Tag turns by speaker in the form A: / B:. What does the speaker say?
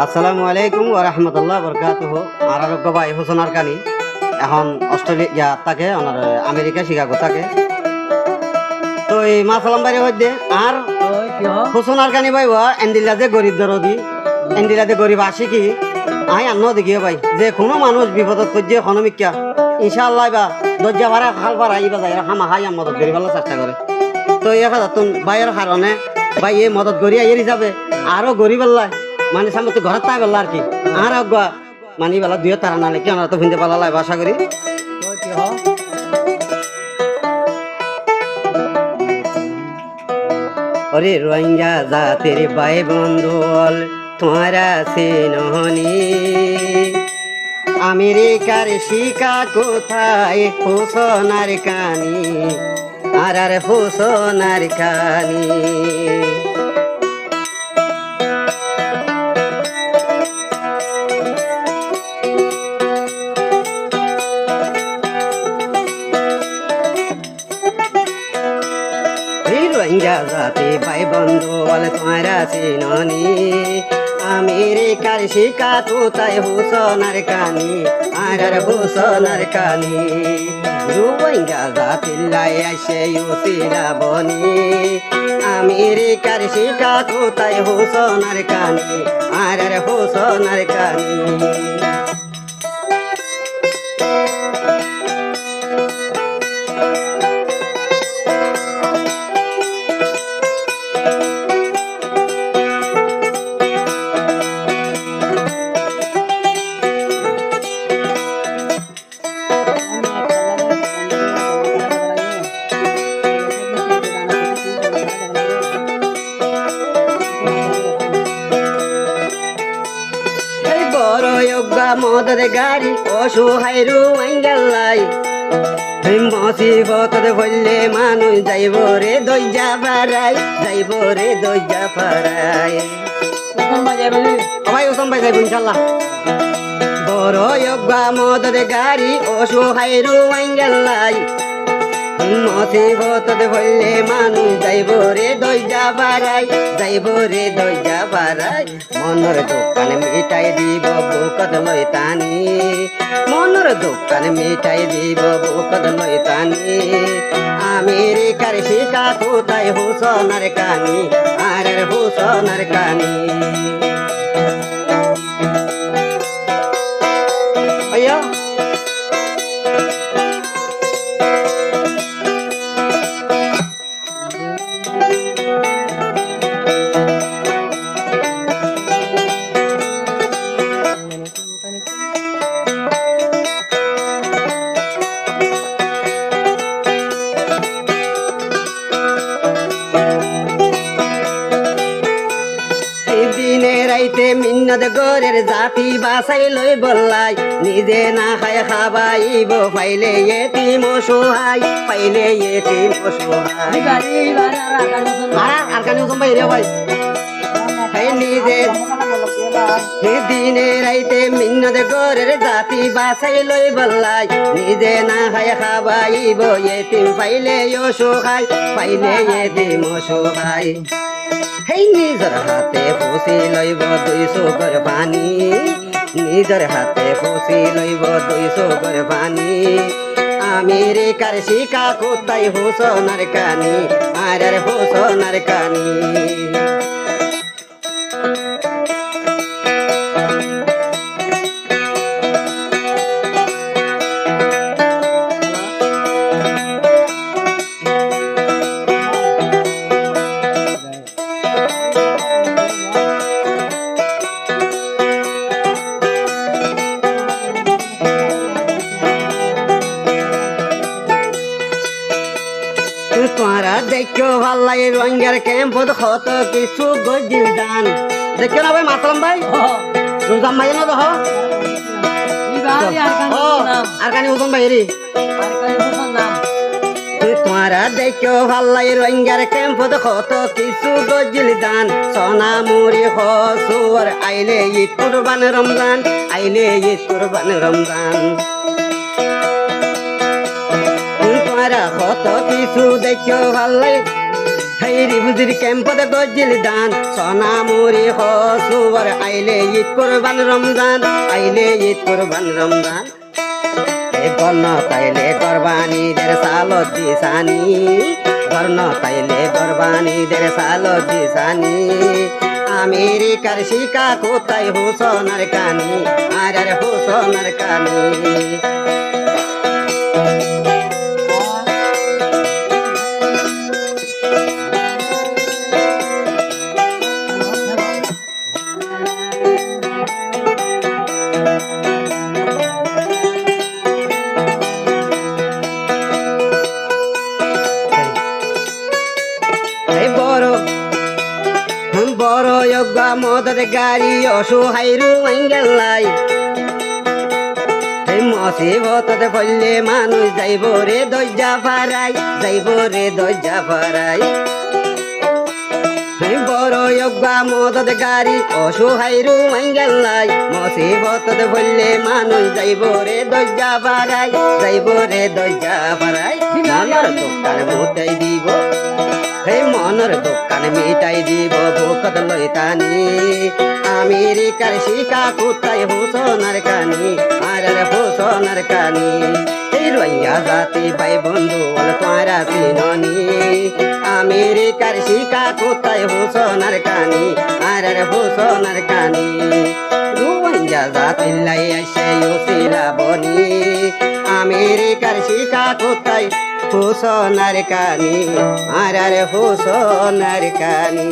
A: আসসালামু আলাইকুম ওয়া রাহমাতুল্লাহি ওয়া বারাকাতুহু। আর ভাই হোসেন আরকানি এখন অস্ট্রেলিয়া থাকে, ওনার আমেরিকা শিকাগো থাকে। তো এই মাসালাম বাইরে হইতে আর হোসেন আরকানি ভাই এন্ডিলা যে গরিব দরদি এন্ডিলা যে গরিব আসি কি আই আন্ন দেখিও ভাই যে কোনো মানুষ বিপদত করছে হনমিকা ইনশাআল্লাহ বা দরজা ভাড়া খাল ভাড়া ইবা যায় হামা হাই মদত করি ভালো চেষ্টা করে। তো এই কথা তুন ভাইয়ের কারণে ভাই এই মদত করি আইয়ের হিসাবে আরো গরিব আল্লাহ মানে সামনে তো ঘর তাই বললা আর কি আর আগুয়া মানি বেলা দুই তারা নালে কি আমরা তো ভিনতে পালা লাই আশা করি। অরে রোহিঙ্গা জাতির ভাই বন্ধুল তোমারা সিনহনি আমেরিকার শিকা কোথায় হোসনার কানি আর আর হোসনার কানি। রোহিঙ্গা জাতি ভাই বন্ধু বলে তোমারা চিননি আমেরিকার শিকা কোথায় হোসনার কানি আর আর হোসনার কানি। রোহিঙ্গা জাতির লাই আসে ইউসিরা বনি আমেরিকার শিকা কোথায় হোসনার কানি আর আর হোসনার কানি। মদত গাড়ি অসহায় রোহিঙ্গালাই মুসিবত বললে মানুষ যাইব রে দইজা পারাই যাইব রে দইজা পারাই ভাই ওসম ভাই যাইব ইনশাল্লাহ। বড় যোগ্যা মদত গাড়ি অসহায় রোহিঙ্গালাই মুসিবত বললে মানুষ যাইব রে দইজা পারাই যাইব রে দইজা পারাই। মনের দোকান মিঠাই দিব বুকত লই টানি মনের দোকান মিঠাই দিব বুকত লই টানি আমেরিকার শিকা কোথায় হোসনার কানি আর হোসনার কানি। মিন্নত গরের জাতি বাসাই লই বললাই নিজে না খায় খাবাইব পাইলে এতিম অসহায় পাইলে এতিম অসহায় আর কানি ওসম ভাই রে ভাই নিজে দিনে রাইতে মিন্নত গরের জাতি বাসাই লই বললাই নিজে না খায় খাবাইব এতিম পাইলে অসহায় পাইলে এতিম অসহায়। হেই নিজের হাতে ফুসি লইব 200 গর পানি নিজের হাতে ফুসি লইব 200 গর পানি আমেরিকার শিকা কোথায় হোসনার কানি আর আর হোসনার কানি। তোমারা দেখো ভাল লাগে রোহিঙ্গার ক্যাম্পত কত কিছু গজিল দান দেখো না ভাই মাতলাম ভাই রোজাম ভাই না দেখ আরকানি ওজন ভাই রে তোমারা দেখো ভাল লাগে রোহিঙ্গার ক্যাম্পত কত কিছু গজিল দান সোনা মুড়ি হসুর আইলে ঈদ কুরবান রমজান আইলে ঈদ কুরবান রমজান। তোমারা কত কিছু দেখো ভাল লাগে রিফুজির ক্যাম্পতে গজিল দান সোনামুরি হসুবর আইলে ঈদ কোরবান রমজান আইলে ঈদ কোরবান রমজান গর্ণ তাইলে কোরবানিদের সালত দিশানি গর্ণ তাইলে কোরবানিদের সালত দিশানি আমেরিকার শিকা কোথায় হোসনার কানি আর হোসনার কানি বড় যোগ্য মদত গাড়ি অসহায়রু আঙ্গেলাই মুসিবততে পড়লে মানুষ যাইব রে দরজা ফারাই যাইব রে দরজা ফারাই বড় যোগ্য মদত গাড়ি অসহায়রু আঙ্গেলাই মুসিবততে পড়লে মানুষ যাইব রে দরজা ফারাই যাইব রে দরজা ফারাই মনের দোকান মুতাই দিব মনের দোকান মিটাই দিব ভোকত লইতানি আমেরিকার শিকা কোথায় হোসনার কানি আর হোসনার কানি এই রইয়া জাতি ভাই বন্ধু তোরা চিননি আমেরিকার শিকা কোথায় হোসনার কানি আর হোসনার কানি রুইয়া জাতি লাই আসে ওসিলা বনি আমেরিকার শিকা কোথায় হোসনার কানি আর হোসনার কানি